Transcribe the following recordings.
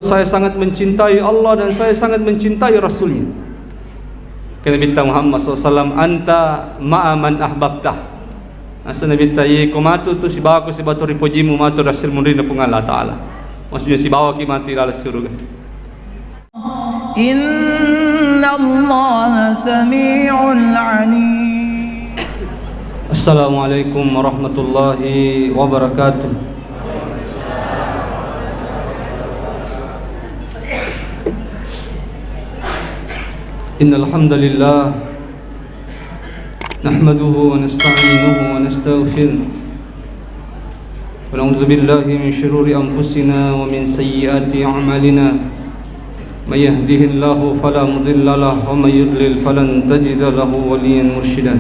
Saya sangat mencintai Allah dan saya sangat mencintai Rasulnya. Kata Nabi Muhammad SAW, anta ma'aman ahbabtah. Asa Nabi tayi kumatu tu si bawa ku si batu ripujimu matu rasul munrina pung Allah Ta'ala. Maksudnya si bawa ki mati dalam surga. Inna Allah sami'un alim. Assalamualaikum warahmatullahi wabarakatuh. Innal hamdalillah nahmaduhu wa nasta'inuhu wa nastaghfiruh wa na'udzu billahi min shururi anfusina wa min sayyiati a'malina may yahdihillahu fala mudilla lahu wa may yudlil falan tajida lahu waliyyan mursyida.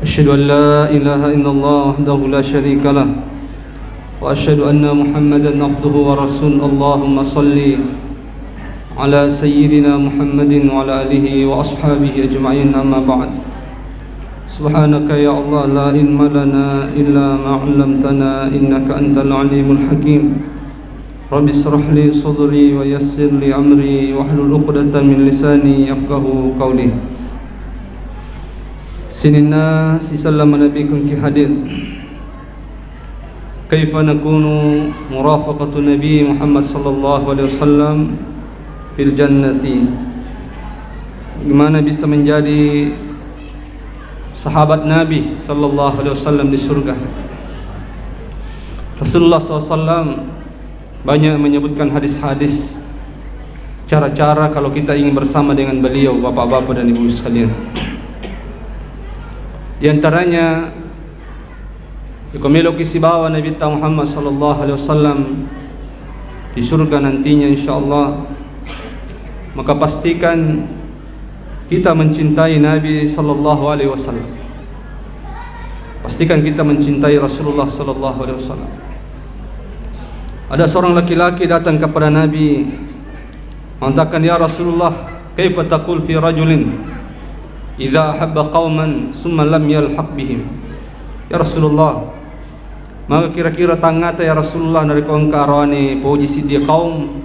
Asyhadu an la ilaha illallah wahdahu la syarika lah wa asyhadu anna Muhammadan abduhu wa rasuluh. Allahumma shalli ala sayyidina Muhammadin wa ala alihi wa ashabihi ajma'in, amma ba'd. Subhanaka ya Allah la ilma lana illa ma 'allamtana innaka antal alimul hakim. Rabbi ishrah li sadri wa yassir li amri wahlul 'uqdatam min lisani yafqahu qawli. Sinina si sallam nabikum ki hadir. Kaifa nakunu murafaqatu Nabi Muhammad sallallahu alaihi wasallam fil jannati. Gimana bisa menjadi sahabat Nabi sallallahu alaihi wasallam di surga? Rasulullah SAW banyak menyebutkan hadis-hadis cara-cara kalau kita ingin bersama dengan beliau, bapak-bapak dan ibu sekalian. Di antaranya ikumelo kisibawa Nabi Muhammad sallallahu alaihi wasallam di surga nantinya insyaallah. Maka pastikan kita mencintai Nabi sallallahu alaihi wasallam. Pastikan kita mencintai Rasulullah sallallahu alaihi wasallam. Ada seorang laki-laki datang kepada Nabi mengatakan, "Ya Rasulullah, kaifa taqul fi rajulin idza ahabba qauman summa lam yalhaq bihim?" Ya Rasulullah, maka kira-kira tangata ya Rasulullah dari kaum karwane puji dia kaum,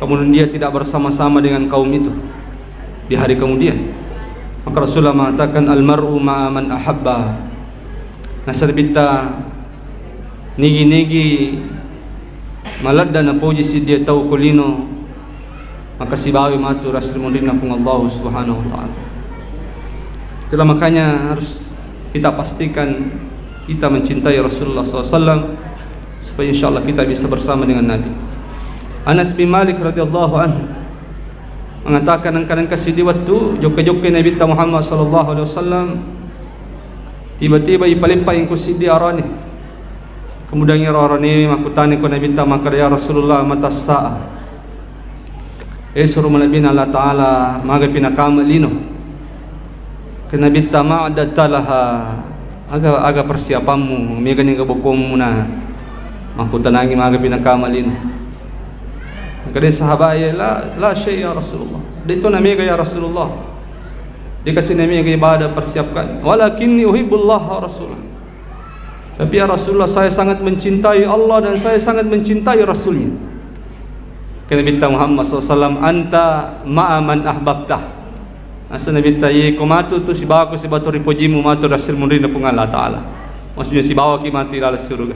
kemudian dia tidak bersama-sama dengan kaum itu di hari kemudian. Maka Rasulullah mengatakan, almar'u ma'a man ahabba. Nasar bita nigi-nigi maladda na posisi dia tahu kulino, maka si bawi matu rasul mundina pung Allah subhanahu wa ta'ala. Itulah makanya harus kita pastikan kita mencintai Rasulullah SAW supaya insyaAllah kita bisa bersama dengan Nabi. Anas bin Malik radhiyallahu anhu mengatakan kadang-kadang kasih di waktu joke-joke Nabi Muhammad sallallahu alaihi wasallam tiba-tiba ipalipai ko sidi arani, kemudian arani makutani ko Nabi maka ya Rasulullah mata saa suruh Nabi Allah Taala maga pinakama lino ke Nabi ma'ada talaha aga persiapanmu miga ni gabukom muna makutanangi maga pinakama lino. Kata sahabat ya la syai ya Rasulullah. Dito nami ya Rasulullah. Dikasih nami ibadah persiapkan. Walakinni uhibbullah wa Rasulullah. Tapi ya Rasulullah, saya sangat mencintai Allah dan saya sangat mencintai Rasulnya. Kata Nabi Muhammad SAW, anta ma'aman ahbabtah. Asa Nabi tayi kumatu tu si bawa ku si batu ripujimu matu rasul munrina pung Allah Ta'ala. Maksudnya si bawa ki mati dalam surga.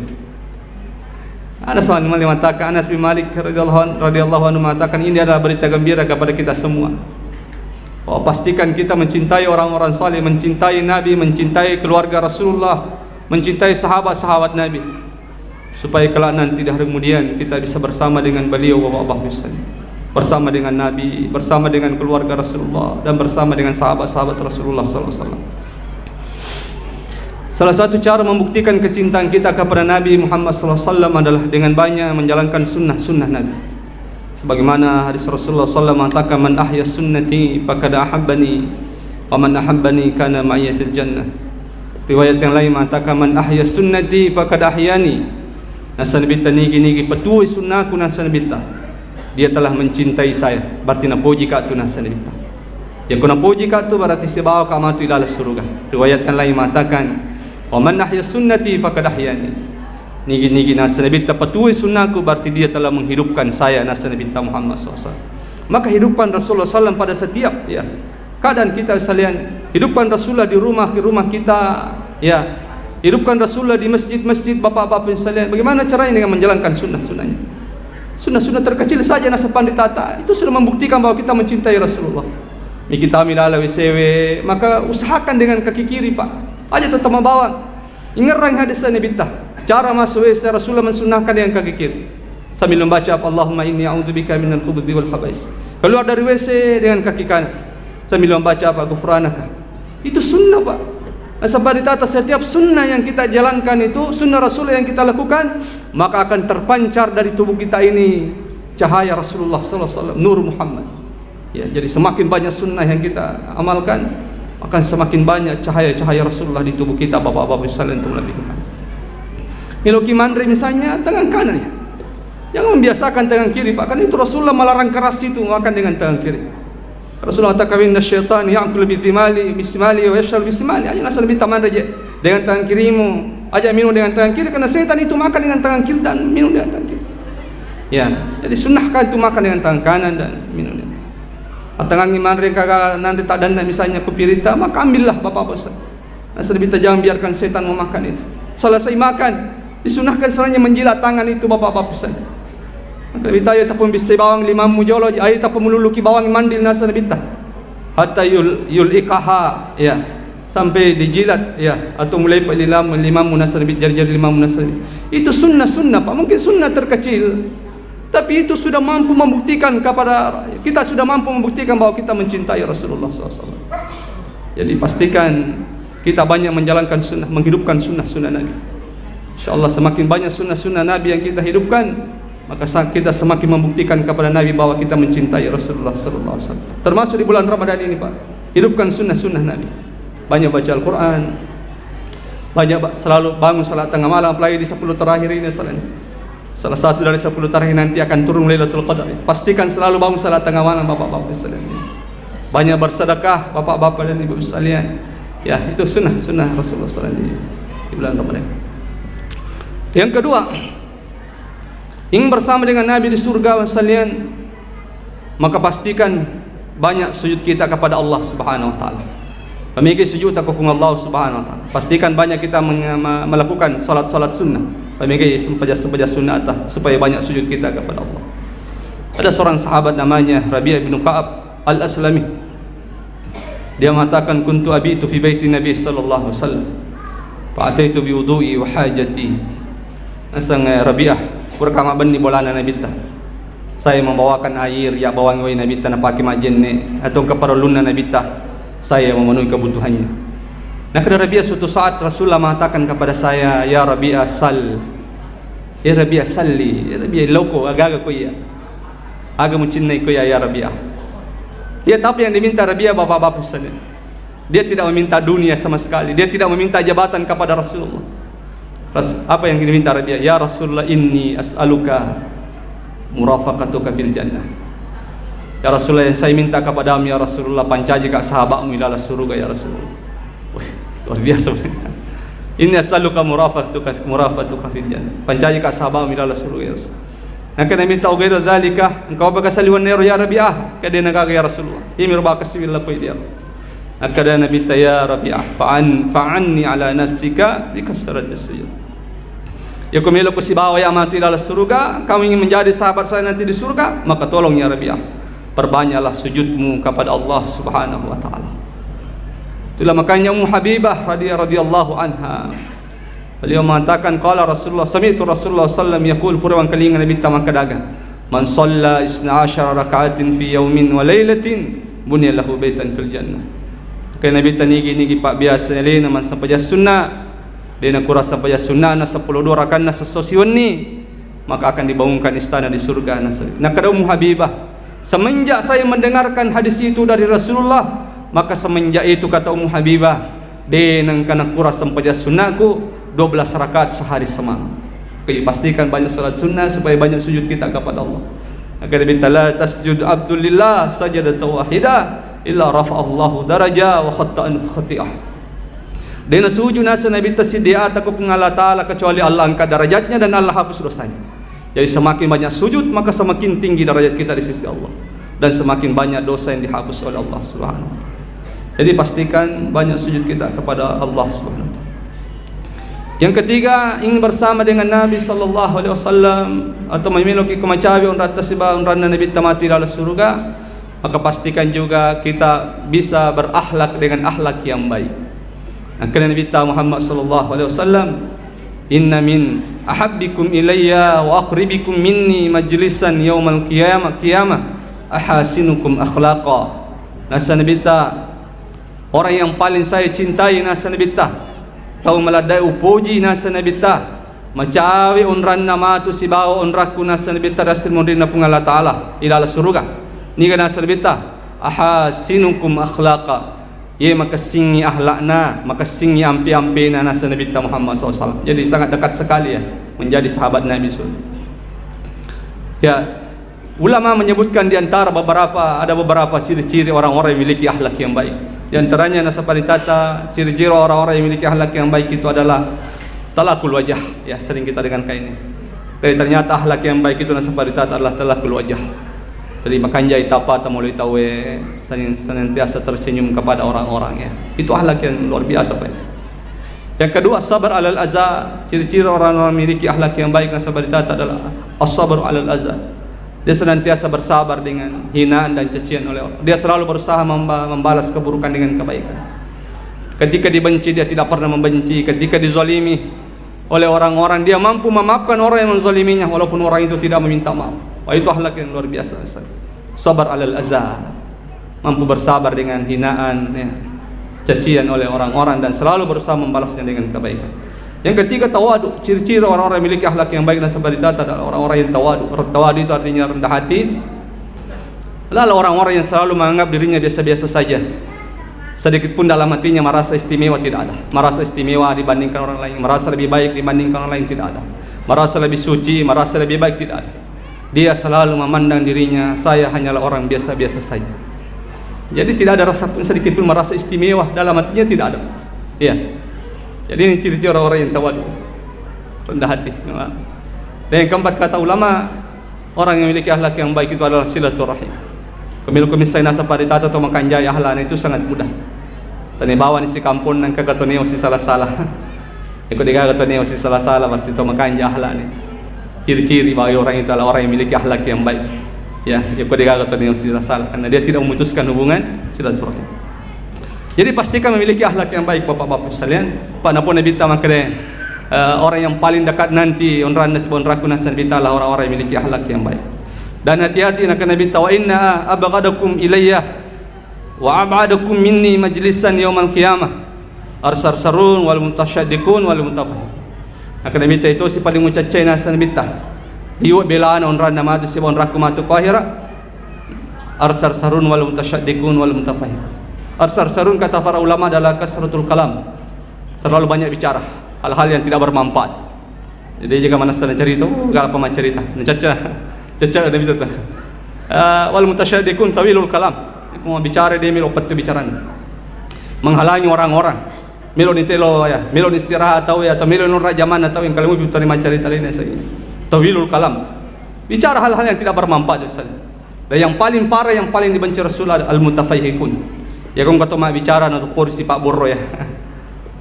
Ada seorang yang mengatakan, Anas bin Malik radhiyallahu anhu mengatakan, ini adalah berita gembira kepada kita semua. Oh, pastikan kita mencintai orang-orang saleh, mencintai Nabi, mencintai keluarga Rasulullah, mencintai sahabat-sahabat Nabi, supaya kelak nanti di hari kemudian kita bisa bersama dengan beliau bapak-bapak misalnya, bersama dengan Nabi, bersama dengan keluarga Rasulullah dan bersama dengan sahabat-sahabat Rasulullah sallallahu alaihi wasallam. Salah satu cara membuktikan kecintaan kita kepada Nabi Muhammad SAW adalah dengan banyak menjalankan sunnah-sunnah Nabi. Sebagaimana hadis Rasulullah SAW mengatakan, man ahya sunnati faqad ahabbani wa man ahabbani kana ma'iyya fil jannah. Riwayat yang lain mengatakan, man ahya sunnati faqad ahyani. Nasa nabita nigi-nigi patuhi sunnahku nasa nabita, dia telah mencintai saya. Berarti napuji ka tu nasa nabita. Yang kuna puji ka tu berarti si bawa ka matu ila surga. Riwayat yang lain mengatakan, wa man ahya sunnati faqad ahyani. nigi nasa Nabi ta patuhi sunnahku, berarti dia telah menghidupkan saya nasa Nabi Muhammad SAW. Maka hidupkan Rasulullah SAW pada setiap keadaan kita sekalian. Hidupkan Rasulullah di rumah kita, hidupkan Rasulullah di masjid-masjid bapak-bapak sekalian. Bagaimana caranya dengan menjalankan sunnah-sunnahnya? Sunnah-sunnah terkecil saja nasa panditata itu sudah membuktikan bahwa kita mencintai Rasulullah. Kita milala WCW, maka usahakan dengan kaki kiri Pak. Aja tetap membawa. Ingat hadis Nabi cara masuk WC Rasulullah mensunnahkan dengan kaki kiri. Sambil membaca Allahumma inni a'udzubika minal khubuthi wal khaba'is. Keluar dari WC dengan kaki kanan. Sambil membaca Ghufranaka. Itu sunnah Pak. Sebab ditata setiap sunnah yang kita jalankan itu, sunnah Rasulullah yang kita lakukan, maka akan terpancar dari tubuh kita ini cahaya Rasulullah SAW, Nur Muhammad. Jadi semakin banyak sunnah yang kita amalkan, akan semakin banyak cahaya-cahaya Rasulullah di tubuh kita, bapak-bapak sekalian untuk lebih Tuhan. Miloki mandri misalnya tangan kanan ya. Jangan membiasakan tangan kiri Pak, karena itu Rasulullah melarang keras itu makan dengan tangan kiri. Rasulullah katakan inna syaitan ya'kulu bisimali wa yashrabu bisimali. Aja asal lebih taman aja dengan tangan kirimu, aja minum dengan tangan kiri, karena setan itu makan dengan tangan kiri dan minum dengan tangan kiri. Jadi sunnahkan itu makan dengan tangan kanan dan minum dengan tangan mandri kagak nanti tak dana misalnya kupirita, maka ambillah bapak-bapak. Asal lebih jangan biarkan setan memakan itu. Selesai makan disunahkan selanjutnya menjilat tangan itu bapak-bapak pesan. Maka lebih tahu tapun bisa bawang limamu jolo ayo tapun meluluki bawang mandil nasa lebih hatta yul ikaha sampai dijilat atau mulai limamu nasa lebih jari-jari limamu nasa lebih. Itu sunnah Pak, mungkin sunnah terkecil, tapi itu sudah mampu membuktikan kepada kita, sudah mampu membuktikan bahwa kita mencintai Rasulullah SAW. Jadi pastikan kita banyak menjalankan sunnah, menghidupkan sunnah-sunnah Nabi. InsyaAllah semakin banyak sunnah-sunnah Nabi yang kita hidupkan, maka kita semakin membuktikan kepada Nabi bahwa kita mencintai Rasulullah SAW. Termasuk di bulan Ramadan ini Pak, hidupkan sunnah-sunnah Nabi. Banyak baca Al-Quran, banyak selalu bangun salat tengah malam, apalagi di 10 terakhir ini. Salah satu dari 10 terakhir nanti akan turun Lailatul Qadar. Pastikan selalu bangun salat tengah malam bapak-bapak sekalian. Banyak bersedekah bapak-bapak dan ibu sekalian. Itu sunnah Rasulullah SAW di bulan Ramadan. Yang kedua, ingin bersama dengan Nabi di surga sekalian, maka pastikan banyak sujud kita kepada Allah Subhanahu wa taala. Pemikir sujud takufung Allah Subhanahu wa taala. Pastikan banyak kita melakukan salat-salat sunnah. Pemikir sempaja sunnah supaya banyak sujud kita kepada Allah. Ada seorang sahabat namanya Rabi'ah bin Ka'ab Al-Aslami. Dia mengatakan kuntu abitu fi baiti Nabi sallallahu alaihi wasallam. Fa'ataitu bi wudu'i wa hajati. Asang Rabi'ah perkama bani bolana Nabi ta. Saya membawakan air bawang wai Nabi ta na paki majenne atau keperluan Nabi ta. Saya memenuhi kebutuhannya. Nah, kepada Rabi'ah suatu saat Rasulullah mengatakan kepada saya, ya Rabi'ah sal. Ya Rabi'ah salli. Ya Rabi'ah loko agak ko ya. Aga mencintai ko ya Rabi'ah. Dia tahu yang diminta Rabi'ah bapak-bapak sekalian. Dia tidak meminta dunia sama sekali. Dia tidak meminta jabatan kepada Rasulullah. Apa yang diminta Rabi'ah? Ya Rasulullah inni as'aluka murafaqatuka fil jannah. Ya Rasulullah, yang saya minta kepadamu ya Rasulullah, pancaji kak sahabatmu ila surga ya Rasulullah. Luar biasa. Inni as'aluka murafaqatuka fil jannah. Pancaji kak sahabatmu ila surga ya Rasulullah. Nak minta ugaira dzalika, engkau baka saliwan nero ya Rabi'ah, kada nagaga ya Rasulullah. Imi ruba kasbil ko dia. Akada Nabi ta ya Rabi'ah, fa'anni ala nafsika bi kasrat as-sujud. Ya kumilo ko si bawa ya amati ila surga, kamu ingin menjadi sahabat saya nanti di surga, maka tolong ya Rabi'ah, perbanyaklah sujudmu kepada Allah Subhanahu wa taala. Itulah makanya Ummu Habibah radhiyallahu anha, beliau mengatakan qala Rasulullah sami'tu Rasulullah sallallahu alaihi wasallam yaqul purwan kalingan Nabi tamakadaga man shalla 12 raka'atin fi yawmin wa lailatin bunya lahu baitan fil jannah. Kaya Nabi tanigi pak biasa lain man sampaja sunnah dia nak kurasa sampaja sunnah na 12 rakaat na sosiwan ni, maka akan dibangunkan istana di surga na. Nak kada Ummu Habibah, semenjak saya mendengarkan hadis itu dari Rasulullah, maka semenjak itu kata Ummu Habibah, dia nang kana kurasa sampaja sunnahku 12 rakaat sehari semalam. Jadi pastikan banyak salat sunnah supaya banyak sujud kita kepada Allah. Agar bitala tasjud abdulillah sajadatan wahidah illa rafa'allahu daraja wa khatta'an khati'ah. Dena sujud nasa Nabi tasidia ataku pengala ta'ala kecuali Allah angkat darajatnya dan Allah hapus dosanya. Jadi semakin banyak sujud maka semakin tinggi derajat kita di sisi Allah, dan semakin banyak dosa yang dihapus oleh Allah Subhanahu wa taala. Jadi pastikan banyak sujud kita kepada Allah Subhanahu wa taala. Yang ketiga, ingin bersama dengan Nabi sallallahu alaihi wasallam atau memiliki kemacawi unrat tasbih unrat Nabi tamati dalam surga, maka pastikan juga kita bisa berakhlak dengan akhlak yang baik. Karena Nabi Muhammad sallallahu alaihi wasallam, inna min ahabbikum ilayya wa aqribikum minni majlisan yaumal qiyamah ahasinukum akhlaqa. Nasa Nabi orang yang paling saya cintai nasa Nabi tahu meladai upuji nasa Nabi macawi unran nama tu sibawa unraku nasa Nabi rasul mundina pungala taala ila surga. Ni kana nasa Nabi ahasinukum akhlaqa. Ia makasingi ahlakna, makasingi ampi-ampina nasa Nabi Muhammad SAW. Jadi sangat dekat sekali ya menjadi sahabat Nabi SAW. Ya, ulama menyebutkan di antara ada beberapa ciri-ciri orang-orang yang memiliki akhlak yang baik. Di antaranya nasa paritata, ciri-ciri orang-orang yang memiliki akhlak yang baik itu adalah talakul wajah. Ya, sering kita dengarkan ini. Jadi ternyata akhlak yang baik itu nasa paritata adalah talakul wajah. Jadi makanjai tapa tamului tawe senantiasa tersenyum kepada orang-orang ya. Itu akhlak yang luar biasa Pak. Yang kedua, sabar alal aza. Ciri-ciri orang-orang memiliki akhlak yang baik dan sabar adalah as-sabr alal aza. Dia senantiasa bersabar dengan hinaan dan cacian oleh orang. Dia selalu berusaha membalas keburukan dengan kebaikan. Ketika dibenci dia tidak pernah membenci. Ketika dizalimi oleh orang-orang dia mampu memaafkan orang yang menzaliminya walaupun orang itu tidak meminta maaf. Wah, itu akhlak yang luar biasa. Sabar alal azza, mampu bersabar dengan hinaan ya, cacian oleh orang-orang dan selalu berusaha membalasnya dengan kebaikan. Yang ketiga, tawadu. Ciri-ciri orang-orang yang memiliki akhlak yang baik dan sabar adalah orang-orang yang tawadu. Tawadu itu artinya rendah hati. Lalu orang-orang yang selalu menganggap dirinya biasa-biasa saja. Sedikit pun dalam hatinya merasa istimewa tidak ada. Merasa istimewa dibandingkan orang lain, merasa lebih baik dibandingkan orang lain tidak ada. Merasa lebih suci, merasa lebih baik tidak ada. Dia selalu memandang dirinya, saya hanyalah orang biasa-biasa saja. Jadi tidak ada rasa pun sedikit pun merasa istimewa dalam hatinya, tidak ada. Iya. Jadi ini ciri-ciri orang-orang yang tawadu, rendah hati. Dan yang keempat, kata ulama, orang yang memiliki akhlak yang baik itu adalah silaturahim. Kemilu-kemisai nasa paritata atau makanjai ahlan itu sangat mudah. Tani bawa ni si kampun nang kagatoneo si salah-salah. Iko digagatoneo si salah-salah berarti itu makanjai ahlan ni. Ciri-ciri bagi orang itu adalah orang yang memiliki akhlak yang baik. Ya, iko digagatoneo si salah-salah karena dia tidak memutuskan hubungan silaturahim. Jadi pastikan memiliki akhlak yang baik bapak-bapak sekalian. Panapun Nabi makade orang yang paling dekat nanti onran nasbon rakuna sanbita lah orang-orang yang memiliki akhlak yang baik. Dan hati-hati nak Nabi tahu inna abghadakum ilayya wa ab'adakum minni majlisan yaumal qiyamah arsar-sarun wal mutasyaddiqun wal mutafahhim. Nak Nabi itu si paling mucacai nasan Nabi diu belaan onran nama tu si on rakum atu qahira arsar-sarun wal mutasyaddiqun wal mutafahhim. Arsar-sarun kata para ulama adalah kasratul kalam, terlalu banyak bicara hal-hal yang tidak bermanfaat. Jadi jika mana sana cerita galap pama cerita caca ada betul. Wal mutasyaddiqun tawilul kalam. Mau bicara dia milo petu bicaraan. Menghalangi orang-orang. Milo ni telo ya, milo ni istirahat atau ya, atau milo nur zaman atau yang kalau mau terima cerita lain saya. Tawilul kalam. Bicara hal-hal yang tidak bermanfaat saja. Dan yang paling parah, yang paling dibenci Rasulullah al-mutafahhikun. Ya kung kata mak bicara na porsi Pak Burro ya.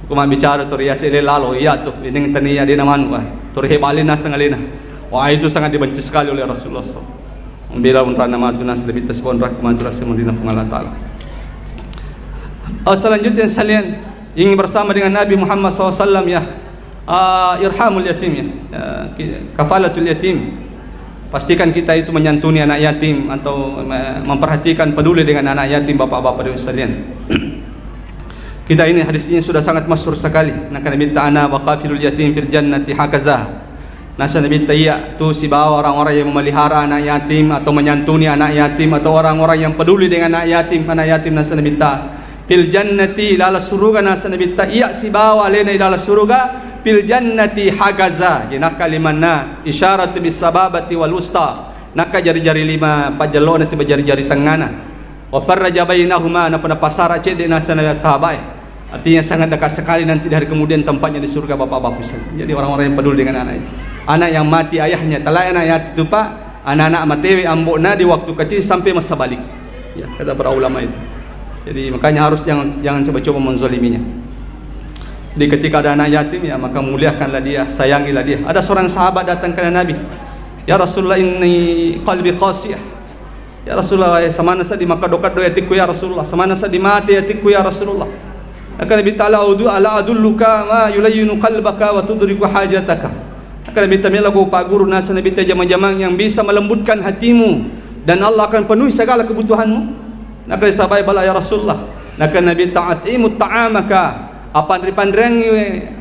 Kung mak bicara tu rias ele lalo iya tu ini tania dia naman wah. Tu hebalin na sangalina. Wah, itu sangat dibenci sekali oleh Rasulullah SAW. Bila unran nama tu nas lebih tasbon rak madrasah Madinah Allah Taala. Selanjutnya sekalian ingin bersama dengan Nabi Muhammad SAW ya, irhamul yatim ya, kafalatul yatim. Pastikan kita itu menyantuni anak yatim atau memperhatikan peduli dengan anak yatim bapak-bapak dan sekalian. Kita ini hadisnya sudah sangat masyhur sekali. Nabi ta'ana wa qafilul yatim fil jannati hakaza. Nasa Nabi Tayya tu si bawa orang-orang yang memelihara anak yatim atau menyantuni anak yatim atau orang-orang yang peduli dengan anak yatim nasa Nabi Ta fil jannati lala suruga nasa Nabi Tayya si bawa lena lala suruga fil jannati hagaza jenaka limanna isyarat bis sababati wal usta naka jari-jari lima pajalo nasi jari-jari tengana wa farraja bainahuma na pada pasara cede nasa Nabi sahabat Artinya sangat dekat sekali nanti di hari kemudian tempatnya di surga bapak-bapak sekalian. Jadi orang-orang yang peduli dengan anak itu. Anak yang mati ayahnya, telah anak yatim itu pak, anak-anak matewi ambokna di waktu kecil sampai masa balik. Ya, kata para ulama itu. Jadi makanya harus jangan coba-coba menzaliminya. Jadi ketika ada anak yatim ya maka muliakanlah dia, sayangilah dia. Ada seorang sahabat datang kepada Nabi. Ya Rasulullah, inni qalbi qasiyah. Ya Rasulullah, samana sa di maka dokat do yatikku ya Rasulullah. Samana sa di mati yatikku ya Rasulullah. Maka Nabi Ta'ala ala adulluka ma yulayyinu qalbaka wa tudriku hajataka. Maka Nabi Ta'ala lagu Pak Guru nasa Nabi Ta'ala jamang-jamang yang bisa melembutkan hatimu dan Allah akan penuhi segala kebutuhanmu. Maka sahabat bala ya Rasulullah. Maka Nabi Ta'ala imut ta'amaka apa pandrengi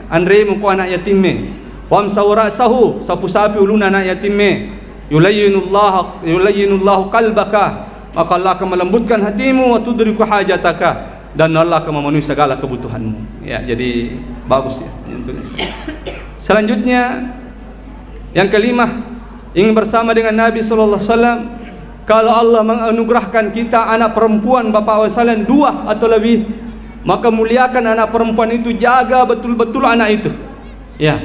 andremu ko anak yatimme. Wa amsaw ra'sahu sapu-sapi ulun anak yatimme. Yulayyinullahu qalbaka. Maka Allah akan melembutkan hatimu wa tudriku hajataka. Dan Allah akan memenuhi segala kebutuhanmu. Ya, jadi bagus ya. Selanjutnya yang kelima, ingin bersama dengan Nabi sallallahu alaihi wasallam. Kalau Allah menganugerahkan kita anak perempuan bapak sekalian 2 atau lebih, maka muliakan anak perempuan itu, jaga betul-betul anak itu. Ya.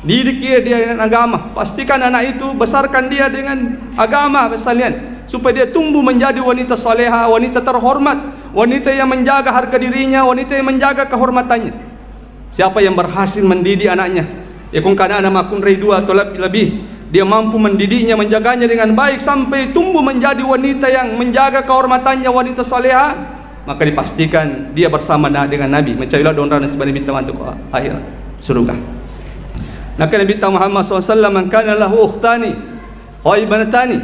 Didik dia dengan agama. Pastikan anak itu, besarkan dia dengan agama sekalian, supaya dia tumbuh menjadi wanita soleha, wanita terhormat, wanita yang menjaga harga dirinya, wanita yang menjaga kehormatannya. Siapa yang berhasil mendidik anaknya, ya kung kana anak makun rei 2 atau lebih, dia mampu mendidiknya, menjaganya dengan baik sampai tumbuh menjadi wanita yang menjaga kehormatannya, wanita soleha, maka dipastikan dia bersama dengan Nabi, mencarilah donran sebagai bintang untuk akhir surga. Maka Nabi Muhammad SAW kana lahu ukhtani wa ibnatani.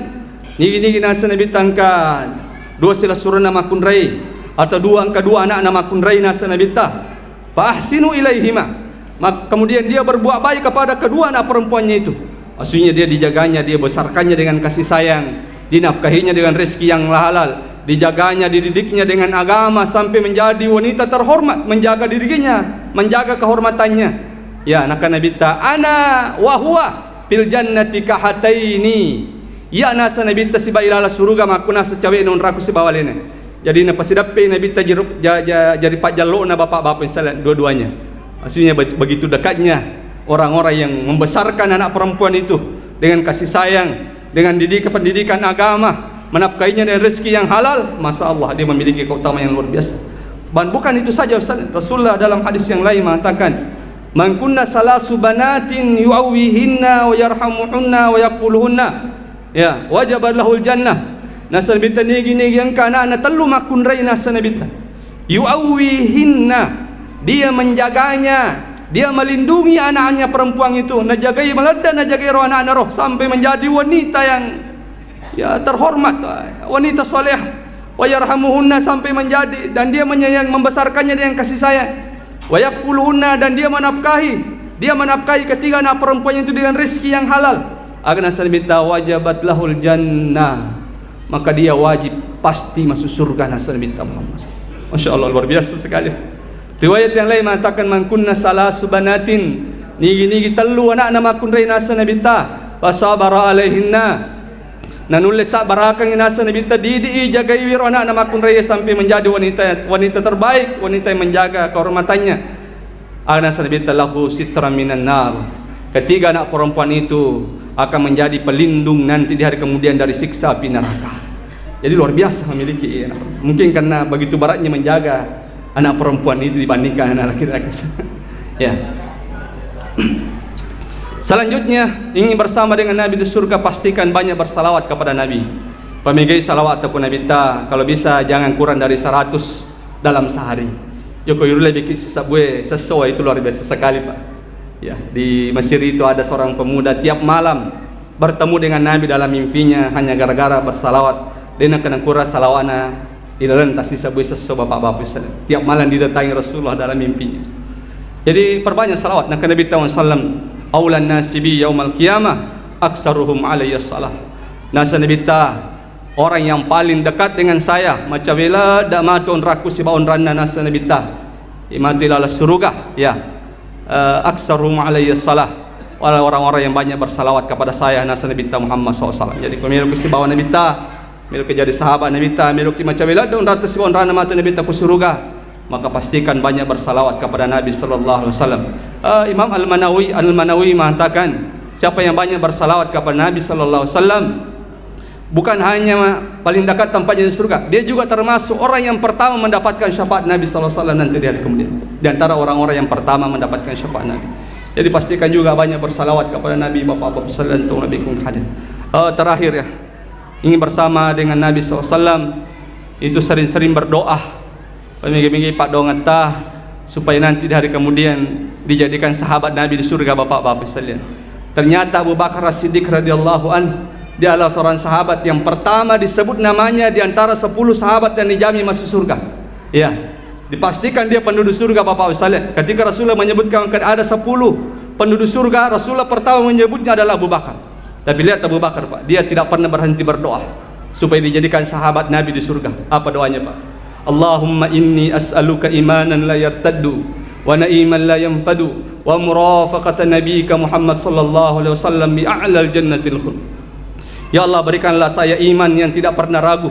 Nigi nasa Nabi tangka 2 sila surah nama kunrai atau 2 angka 2 anak nama kunrai nasa Nabi ta. Fa ahsinu ilaihima. Maka kemudian dia berbuat baik kepada kedua anak perempuannya itu. Maksudnya dia dijaganya, dia besarkannya dengan kasih sayang, dinafkahinya dengan rezeki yang halal, dijaganya, dididiknya dengan agama sampai menjadi wanita terhormat, menjaga dirinya, menjaga kehormatannya. Ya, naka Nabi ta ana wa huwa fil jannati kahataini. Ya nasa Nabi ta siba ilala surga makuna secawe non raku siba walene. Jadi na pasidape Nabi ta jadi pak jallo na bapak-bapak sekalian dua-duanya. Maksudnya begitu dekatnya orang-orang yang membesarkan anak perempuan itu dengan kasih sayang, dengan pendidikan agama, menafkahinya dengan rezeki yang halal. Masya Allah, dia memiliki keutamaan yang luar biasa. Dan bukan itu saja, Rasulullah dalam hadis yang lain mengatakan, man kunna salasu banatin yu'awihinna wa yarhamuhunna wa yaqfuluhunna, ya wajabat lahul jannah. Nasa nabita nigi ang kana na telu makun ray nasa nabita yu'awihinna, dia menjaganya, dia melindungi anak-anaknya perempuan itu, najagai melada, najagai roh anak-anak roh sampai menjadi wanita yang ya terhormat, wanita soleh. Wa yarhamuhunna, sampai menjadi, dan dia menyayang, membesarkannya dengan kasih sayang. Wa yakfuluhunna, dan dia menafkahi ketiga anak perempuannya itu dengan rezeki yang halal. Agar nasalbita wajabat lahul jannah, maka dia wajib pasti masuk surga nasalbita Muhammad. Masya Allah, luar biasa sekali. Riwayat yang lain mengatakan man kunna salasu banatin, nigi telu anak nama kunrai nasalbita fasabara alaihinna, nanulis sak barakang nasa nabita didi jagai wiro anak nama kunrai sampai menjadi wanita terbaik, wanita yang menjaga kehormatannya. Nasa nabita lahu sitra minan nar, ketiga anak perempuan itu akan menjadi pelindung nanti di hari kemudian dari siksa api neraka. Jadi luar biasa memiliki anak. Mungkin karena begitu beratnya menjaga anak perempuan itu dibandingkan anak laki-laki. Ya. Selanjutnya, ingin bersama dengan Nabi di surga, pastikan banyak bersalawat kepada Nabi. Pemigai salawat ataupun Nabi ta, kalau bisa jangan kurang dari 100 dalam sehari. Yoko yurule bikin sesuai itu luar biasa sekali, Pak. Ya, di Mesir itu ada seorang pemuda tiap malam bertemu dengan Nabi dalam mimpinya hanya gara-gara bersalawat. Dia nak kena kurang salawana ilalan tasih sesuai bapak-bapak. Tiap malam didatangi Rasulullah dalam mimpinya. Jadi perbanyak salawat nak Nabi sallallahu aulan nasi bi yaumal qiyamah aksaruhum alayya salah. Nasa nabita orang yang paling dekat dengan saya macam bila dak maton raku si baon ranna nasa nabita imati lala surga, ya aksaruhum alayya salah, orang-orang yang banyak bersalawat kepada saya nasa nabita Muhammad SAW. Jadi pemilik si baon nabita, milik jadi sahabat nabita, milik macam bila don rata si baon ranna maton nabita ku surga. maka pastikan banyak bersalawat kepada Nabi sallallahu alaihi wasallam. Imam Al-Manawi mengatakan, siapa yang banyak bersalawat kepada Nabi sallallahu alaihi wasallam, bukan hanya paling dekat tempatnya di surga, dia juga termasuk orang yang pertama mendapatkan syafaat Nabi sallallahu alaihi wasallam nanti di hari kemudian. Di antara orang-orang yang pertama mendapatkan syafaat Nabi. Jadi pastikan juga banyak bersalawat kepada Nabi, Bapak-bapak sekalian, untuk Nabi kung hadir. Terakhir ya, ingin bersama dengan Nabi sallallahu alaihi wasallam itu sering-sering berdoa. Pemigi-migi Pak Dongata supaya nanti di hari kemudian dijadikan sahabat Nabi di surga, Bapak-bapak sekalian. Ternyata Abu Bakar As-Siddiq radhiyallahu an, dia adalah seorang sahabat yang pertama disebut namanya di antara 10 sahabat yang dijamin masuk surga. Ya, dipastikan dia penduduk surga, Bapak-bapak sekalian. Ketika Rasulullah menyebutkan ada 10 penduduk surga, Rasulullah pertama menyebutnya adalah Abu Bakar. Tapi lihat Abu Bakar, Pak, dia tidak pernah berhenti berdoa supaya dijadikan sahabat Nabi di surga. Apa doanya, Pak? Allahumma inni as'aluka imanan la yartaddu wa na'iman la yanfadu wa murafaqata nabiyyika Muhammad sallallahu alaihi wasallam bi a'lal jannatil khuld. Ya Allah, berikanlah saya iman yang tidak pernah ragu,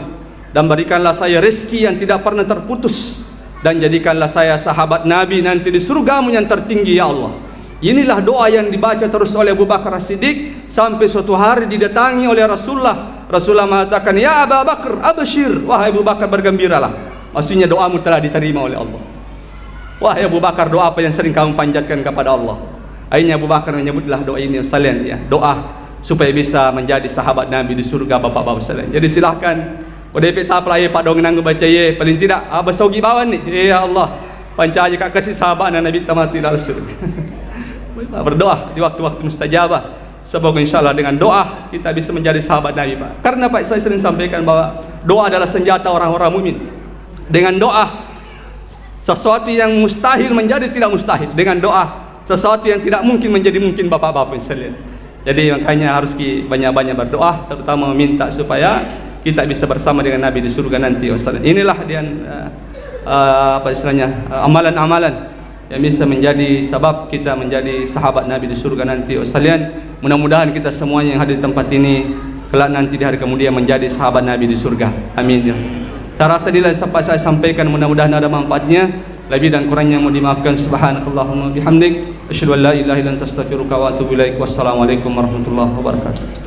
dan berikanlah saya rezeki yang tidak pernah terputus, dan jadikanlah saya sahabat Nabi nanti di surgamu yang tertinggi, ya Allah. Inilah doa yang dibaca terus oleh Abu Bakar As-Siddiq sampai suatu hari didatangi oleh Rasulullah. Rasulullah mengatakan, ya Abu Bakar abshir, wahai Abu Bakar bergembiralah. Maksudnya doamu telah diterima oleh Allah. Wahai Abu Bakar, doa apa yang sering kamu panjatkan kepada Allah? Akhirnya Abu Bakar menyebutlah doa ini sekalian, ya, doa supaya bisa menjadi sahabat Nabi di surga, Bapak-bapak sekalian. Jadi silahkan pada peta pelai Pak Dong nanggu baca ye, paling tidak besogi bawan ni. Ya Allah, panca aja kak kasih sahabat Nabi tamati dalam surga. Berdoa di waktu-waktu mustajabah. Semoga insyaAllah dengan doa kita bisa menjadi sahabat Nabi, Pak. Karena Pak, saya sering sampaikan bahwa doa adalah senjata orang-orang mukmin. Dengan doa sesuatu yang mustahil menjadi tidak mustahil. Dengan doa sesuatu yang tidak mungkin menjadi mungkin, Bapak-bapak sekalian. Jadi makanya harus banyak-banyak berdoa, terutama meminta supaya kita bisa bersama dengan Nabi di surga nanti. Inilah dia apa istilahnya, amalan-amalan yang bisa menjadi sebab kita menjadi sahabat Nabi di surga nanti. Mudah-mudahan kita semuanya yang hadir di tempat ini kelak nanti di hari kemudian menjadi sahabat Nabi di surga. Amin ya. Saya rasa inilah yang saya sampaikan, mudah-mudahan ada manfaatnya. Lebih dan kurangnya mohon dimaafkan. Subhanakallahumma bihamdik, asyhadu an la ilaha illa anta astaghfiruka wa atubu ilaik. Wassalamualaikum warahmatullahi wabarakatuh.